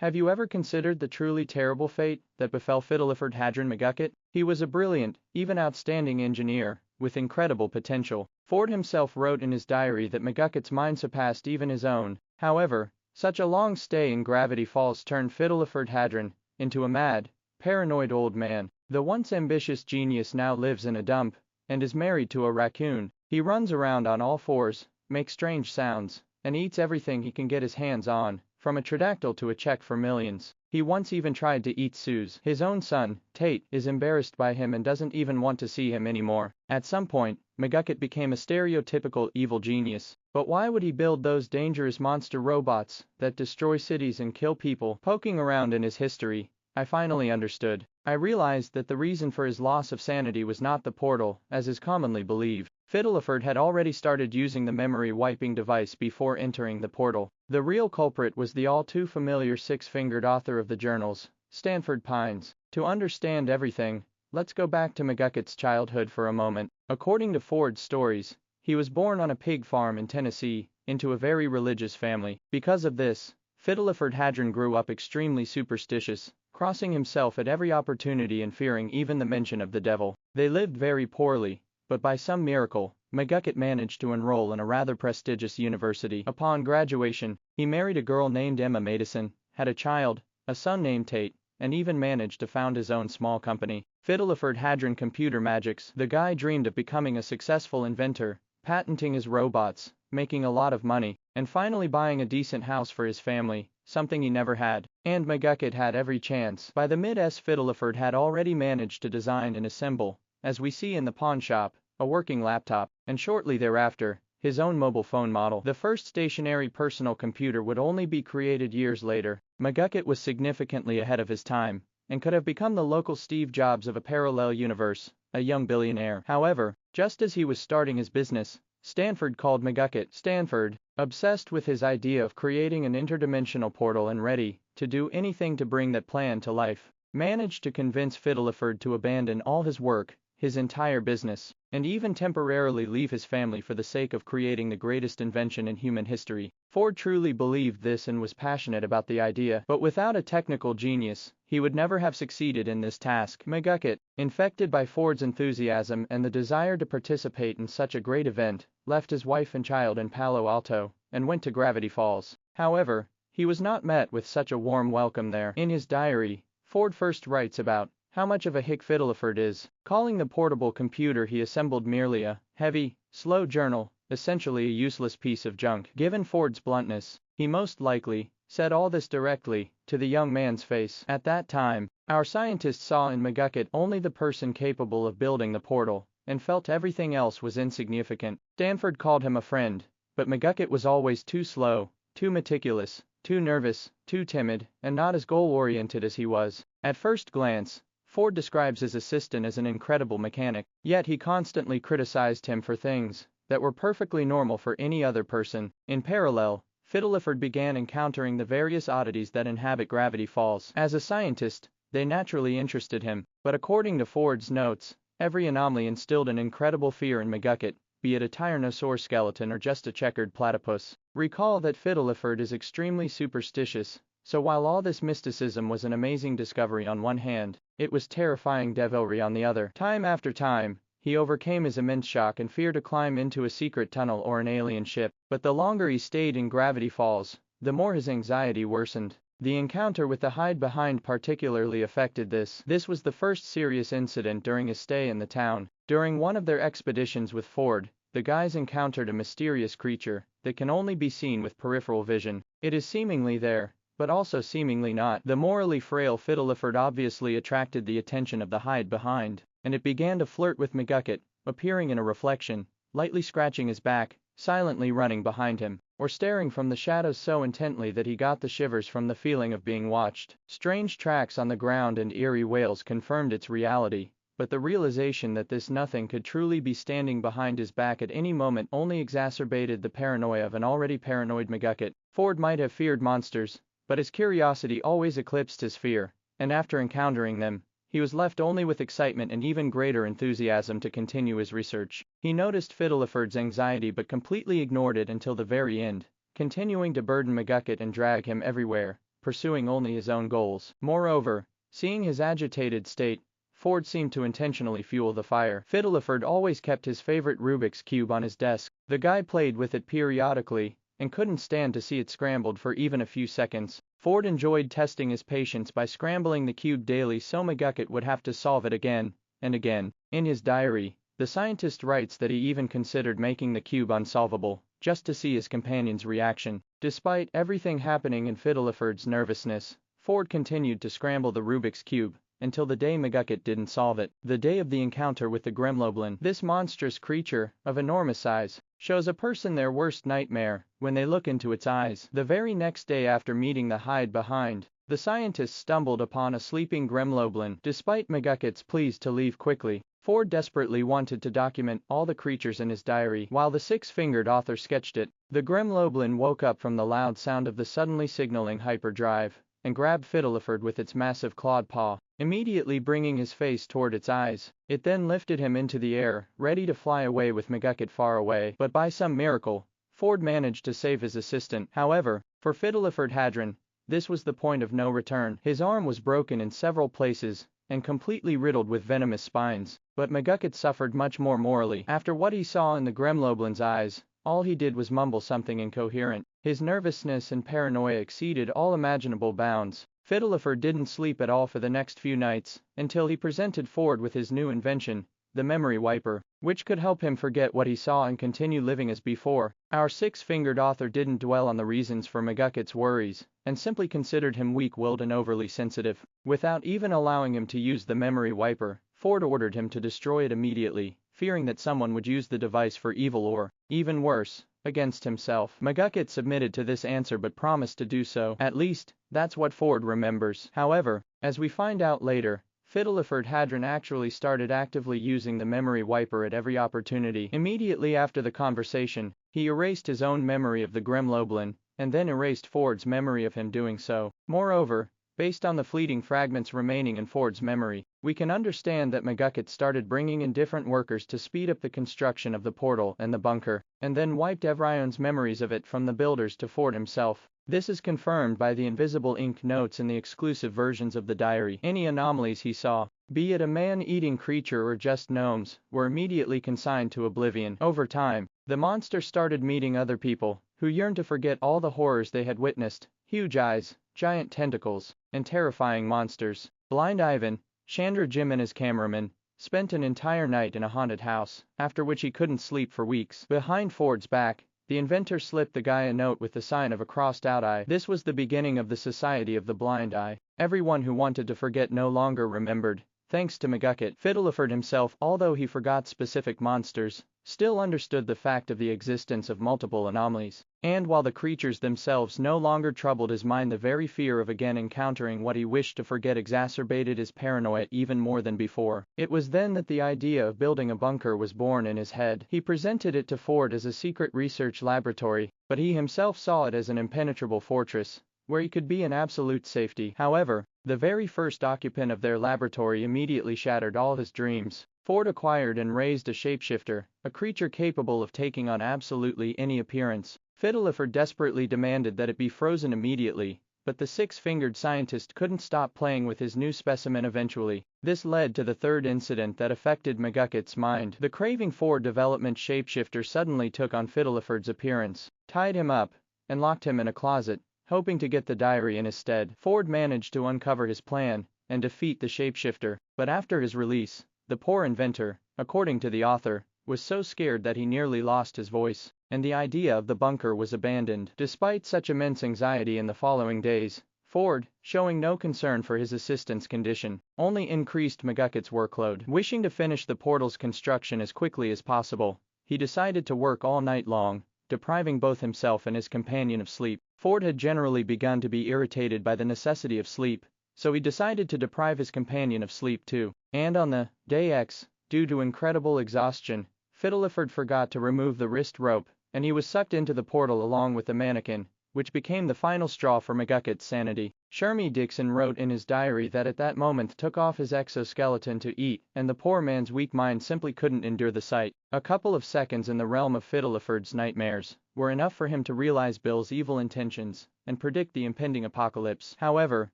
Have you ever considered the truly terrible fate that befell Fiddleford Hadron McGucket? He was a brilliant, even outstanding engineer, with incredible potential. Ford himself wrote in his diary that McGucket's mind surpassed even his own. However, such a long stay in Gravity Falls turned Fiddleford Hadron into a mad, paranoid old man. The once ambitious genius now lives in a dump and is married to a raccoon. He runs around on all fours, makes strange sounds, and eats everything he can get his hands on, from a pterodactyl to a check for millions. He once even tried to eat Suze. His own son, Tate, is embarrassed by him and doesn't even want to see him anymore. At some point, McGucket became a stereotypical evil genius. But why would he build those dangerous monster robots that destroy cities and kill people? Poking around in his history, I finally understood. I realized that the reason for his loss of sanity was not the portal, as is commonly believed. Fiddleford had already started using the memory wiping device before entering the portal. The real culprit was the all-too-familiar six-fingered author of the journals, Stanford Pines. To understand everything, let's go back to McGucket's childhood for a moment. According to Ford's stories, he was born on a pig farm in Tennessee, into a very religious family. Because of this, Fiddleford Hadron grew up extremely superstitious, crossing himself at every opportunity and fearing even the mention of the devil. They lived very poorly, but by some miracle, McGucket managed to enroll in a rather prestigious university. Upon graduation, he married a girl named Emma Madison, had a child, a son named Tate, and even managed to found his own small company, Fiddleford Hadron Computer Magics. The guy dreamed of becoming a successful inventor, patenting his robots, making a lot of money, and finally buying a decent house for his family, something he never had. And McGucket had every chance. By the mid-s, Fiddleford had already managed to design and assemble, as we see in the pawn shop, a working laptop, and shortly thereafter, his own mobile phone model. The first stationary personal computer would only be created years later. McGucket was significantly ahead of his time, and could have become the local Steve Jobs of a parallel universe, a young billionaire. However, just as he was starting his business, Stanford called McGucket. Stanford, obsessed with his idea of creating an interdimensional portal and ready to do anything to bring that plan to life, managed to convince Fiddleford to abandon all his work, his entire business, and even temporarily leave his family for the sake of creating the greatest invention in human history. Ford truly believed this and was passionate about the idea, but without a technical genius, he would never have succeeded in this task. McGucket, infected by Ford's enthusiasm and the desire to participate in such a great event, left his wife and child in Palo Alto and went to Gravity Falls. However, he was not met with such a warm welcome there. In his diary, Ford first writes about how much of a hick Fiddleford is, calling the portable computer he assembled merely a heavy, slow journal, essentially a useless piece of junk. Given Ford's bluntness, he most likely said all this directly to the young man's face. At that time, our scientists saw in McGucket only the person capable of building the portal, and felt everything else was insignificant. Stanford called him a friend, but McGucket was always too slow, too meticulous, too nervous, too timid, and not as goal-oriented as he was. At first glance, Ford describes his assistant as an incredible mechanic, yet he constantly criticized him for things that were perfectly normal for any other person. In parallel, Fiddleford began encountering the various oddities that inhabit Gravity Falls. As a scientist, they naturally interested him, but according to Ford's notes, every anomaly instilled an incredible fear in McGucket, be it a tyrannosaur skeleton or just a checkered platypus. Recall that Fiddleford is extremely superstitious, so while all this mysticism was an amazing discovery on one hand, it was terrifying devilry on the other. Time after time, he overcame his immense shock and fear to climb into a secret tunnel or an alien ship, but the longer he stayed in Gravity Falls, the more his anxiety worsened. The encounter with the hide-behind particularly affected this. This was the first serious incident during his stay in the town. During one of their expeditions with Ford, the guys encountered a mysterious creature that can only be seen with peripheral vision. It is seemingly there, but also seemingly not. The morally frail Fiddleford obviously attracted the attention of the hide-behind, and it began to flirt with McGucket, appearing in a reflection, lightly scratching his back, silently running behind him, or staring from the shadows so intently that he got the shivers from the feeling of being watched. Strange tracks on the ground and eerie wails confirmed its reality, but the realization that this nothing could truly be standing behind his back at any moment only exacerbated the paranoia of an already paranoid McGucket. Ford might have feared monsters, but his curiosity always eclipsed his fear, and after encountering them, he was left only with excitement and even greater enthusiasm to continue his research. He noticed Fiddleford's anxiety but completely ignored it until the very end, continuing to burden McGucket and drag him everywhere, pursuing only his own goals. Moreover, seeing his agitated state, Ford seemed to intentionally fuel the fire. Fiddleford always kept his favorite Rubik's Cube on his desk. The guy played with it periodically, and couldn't stand to see it scrambled for even a few seconds. Ford enjoyed testing his patience by scrambling the cube daily so McGucket would have to solve it again and again. In his diary, the scientist writes that he even considered making the cube unsolvable, just to see his companion's reaction. Despite everything happening in Fiddleford's nervousness, Ford continued to scramble the Rubik's Cube until the day McGucket didn't solve it. The day of the encounter with the Gremloblin, this monstrous creature, of enormous size, shows a person their worst nightmare when they look into its eyes. The very next day after meeting the hide-behind, the scientists stumbled upon a sleeping Gremloblin. Despite McGucket's pleas to leave quickly, Ford desperately wanted to document all the creatures in his diary. While the six-fingered author sketched it, the Gremloblin woke up from the loud sound of the suddenly signaling hyperdrive and grabbed Fiddleford with its massive clawed paw, immediately bringing his face toward its eyes. It then lifted him into the air, ready to fly away with McGucket far away. But by some miracle, Ford managed to save his assistant. However, for Fiddleford Hadron, this was the point of no return. His arm was broken in several places and completely riddled with venomous spines. But McGucket suffered much more morally. After what he saw in the Gremloblin's eyes, all he did was mumble something incoherent. His nervousness and paranoia exceeded all imaginable bounds. Fiddleford didn't sleep at all for the next few nights, until he presented Ford with his new invention, the memory wiper, which could help him forget what he saw and continue living as before. Our six-fingered author didn't dwell on the reasons for McGucket's worries, and simply considered him weak-willed and overly sensitive. Without even allowing him to use the memory wiper, Ford ordered him to destroy it immediately, fearing that someone would use the device for evil or, even worse, against himself. McGucket submitted to this answer but promised to do so. At least, that's what Ford remembers. However, as we find out later, Fiddleford Hadron actually started actively using the memory wiper at every opportunity. Immediately after the conversation, he erased his own memory of the Gremloblin, and then erased Ford's memory of him doing so. Moreover, based on the fleeting fragments remaining in Ford's memory, we can understand that McGucket started bringing in different workers to speed up the construction of the portal and the bunker, and then wiped Evrion's memories of it from the builders to Ford himself. This is confirmed by the invisible ink notes in the exclusive versions of the diary. Any anomalies he saw, be it a man-eating creature or just gnomes, were immediately consigned to oblivion. Over time, the monster started meeting other people, who yearned to forget all the horrors they had witnessed: huge eyes, giant tentacles, and terrifying monsters. Blind Ivan, Chandra Jim and his cameraman, spent an entire night in a haunted house, after which he couldn't sleep for weeks. Behind Ford's back, the inventor slipped the guy a note with the sign of a crossed-out eye. This was the beginning of the Society of the Blind Eye. Everyone who wanted to forget no longer remembered, thanks to McGucket. Fiddleford himself, although he forgot specific monsters, still understood the fact of the existence of multiple anomalies. And while the creatures themselves no longer troubled his mind, the very fear of again encountering what he wished to forget exacerbated his paranoia even more than before. It was then that the idea of building a bunker was born in his head. He presented it to Ford as a secret research laboratory, but he himself saw it as an impenetrable fortress, where he could be in absolute safety. However, the very first occupant of their laboratory immediately shattered all his dreams. Ford acquired and raised a shapeshifter, a creature capable of taking on absolutely any appearance. Fiddleford desperately demanded that it be frozen immediately, but the six-fingered scientist couldn't stop playing with his new specimen. Eventually, this led to the third incident that affected McGucket's mind. The craving for development shapeshifter suddenly took on Fiddleford's appearance, tied him up, and locked him in a closet, hoping to get the diary in his stead. Ford managed to uncover his plan and defeat the shapeshifter, but after his release, the poor inventor, according to the author, was so scared that he nearly lost his voice, and the idea of the bunker was abandoned. Despite such immense anxiety in the following days, Ford, showing no concern for his assistant's condition, only increased McGucket's workload. Wishing to finish the portal's construction as quickly as possible, he decided to work all night long, depriving both himself and his companion of sleep. Ford had generally begun to be irritated by the necessity of sleep, so he decided to deprive his companion of sleep too. And on the day X, due to incredible exhaustion, Fiddleford forgot to remove the wrist rope, and he was sucked into the portal along with the mannequin, which became the final straw for McGucket's sanity. Shermie Dixon wrote in his diary that at that moment took off his exoskeleton to eat, and the poor man's weak mind simply couldn't endure the sight. A couple of seconds in the realm of Fiddleford's nightmares were enough for him to realize Bill's evil intentions and predict the impending apocalypse. However,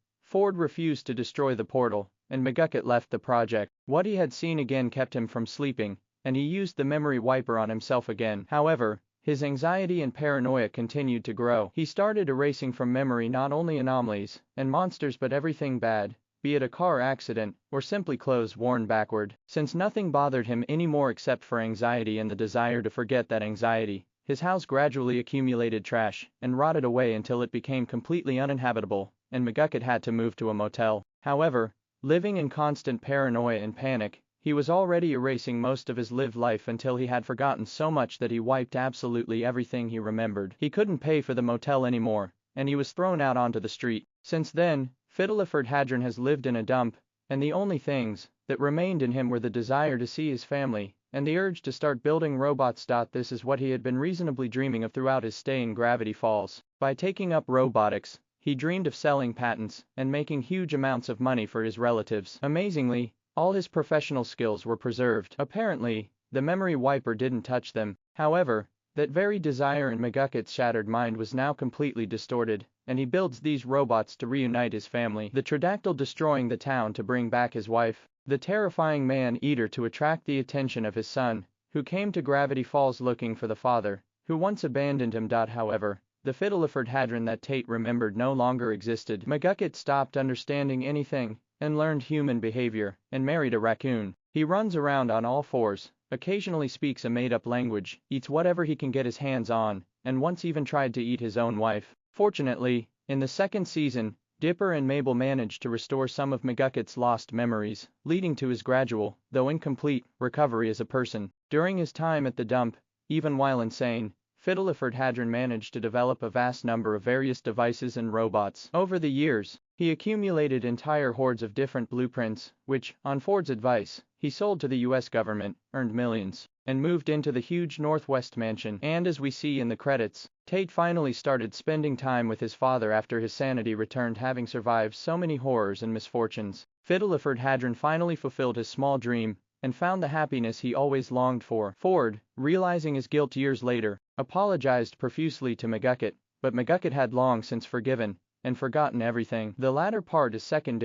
Ford refused to destroy the portal, and McGucket left the project. What he had seen again kept him from sleeping, and he used the memory wiper on himself again. However, his anxiety and paranoia continued to grow. He started erasing from memory not only anomalies and monsters but everything bad, be it a car accident or simply clothes worn backward. Since nothing bothered him anymore except for anxiety and the desire to forget that anxiety, his house gradually accumulated trash and rotted away until it became completely uninhabitable, and McGucket had to move to a motel. However, living in constant paranoia and panic, he was already erasing most of his lived life until he had forgotten so much that he wiped absolutely everything he remembered. He couldn't pay for the motel anymore, and he was thrown out onto the street. Since then, Fiddleford Hadron has lived in a dump, and the only things that remained in him were the desire to see his family and the urge to start building robots. This is what he had been reasonably dreaming of throughout his stay in Gravity Falls. By taking up robotics, he dreamed of selling patents and making huge amounts of money for his relatives. Amazingly, all his professional skills were preserved. Apparently, the memory wiper didn't touch them. However, that very desire in McGucket's shattered mind was now completely distorted, and he builds these robots to reunite his family. The pterodactyl destroying the town to bring back his wife. The terrifying man-eater to attract the attention of his son, who came to Gravity Falls looking for the father, who once abandoned him. However, the Fiddleford Hadron that Tate remembered no longer existed. McGucket stopped understanding anything and learned human behavior, and married a raccoon. He runs around on all fours, occasionally speaks a made-up language, eats whatever he can get his hands on, and once even tried to eat his own wife. Fortunately, in the second season, Dipper and Mabel managed to restore some of McGucket's lost memories, leading to his gradual, though incomplete, recovery as a person. During his time at the dump, even while insane, Fiddleford Hadron managed to develop a vast number of various devices and robots. Over the years, he accumulated entire hordes of different blueprints, which, on Ford's advice, he sold to the US government, earned millions, and moved into the huge Northwest mansion. And as we see in the credits, Tate finally started spending time with his father after his sanity returned, having survived so many horrors and misfortunes. Fiddleford Hadron finally fulfilled his small dream and found the happiness he always longed for. Ford, realizing his guilt years later, apologized profusely to McGucket, but McGucket had long since forgiven and forgotten everything. The latter part is secondary.